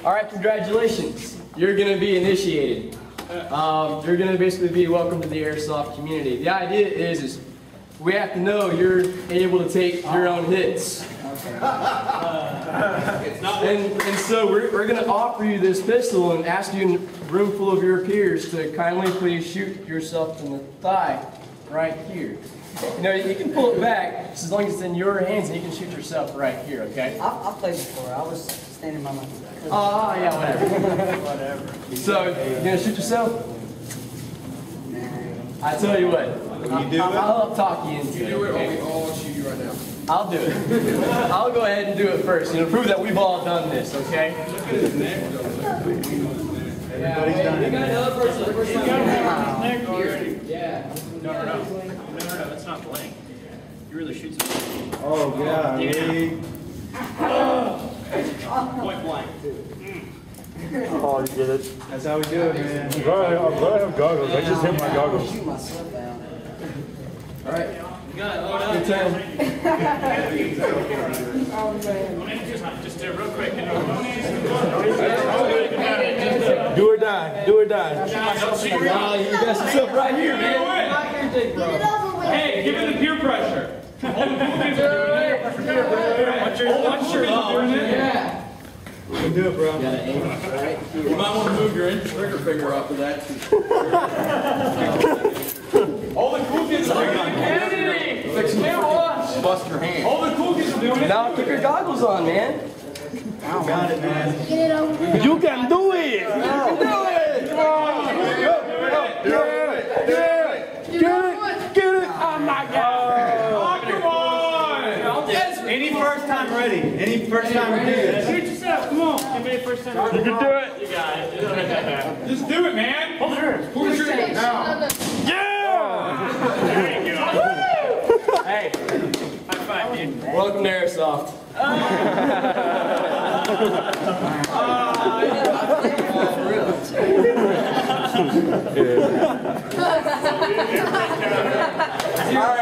All right, congratulations. You're going to be initiated. You're going to basically be welcome to the Airsoft community. The idea is we have to know you're able to take your own hits. And so we're going to offer you this pistol and ask you in a room full of your peers to kindly please shoot yourself in the thigh right here. You know, you can pull it back as long as it's in your hands and you can shoot yourself right here, okay? I've played before. I was standing by my... Oh, yeah, whatever. Whatever. So, you going to shoot yourself? I tell you what. I'll talk you into it. You do it, or we all shoot you right now. I'll do it. I'll go ahead and do it first. You know, prove that we've all done this, okay? Look at his neck, though. Everybody's done it. You got another person. He's got his neck already. Yeah. No, that's not blank. You really shoot something. Oh, yeah. Point blank. Oh, you did it. That's how we do it, man. I'm glad I have goggles. I just hit my goggles. Shoot myself down. All right. You got it. Load up. Good time. Just do it real quick. Do or die. Do or die. Nah, you got yourself right here, man. Hey, give it the peer pressure. All the cool kids are doing it. Watch your doing it. Yeah. You can do it, bro. You gotta aim right here. You might want to move your trigger finger off of that. All the cool kids are doing it. Fix it. Bust your hand. All the cool kids are doing it. Now keep your goggles on, man. You got it, man. You can do it! You can do it! Come on! Do it! Do it! Get it! Oh my God! Oh, come on! Any first time ready. Any first time to do this. Shoot yourself. Come on. Anybody first time? You can do it! You got it. Just do it, man. Hold it. Pull the trigger now. Yeah! There you go. Hey, high five, dude. Welcome to Airsoft. All right.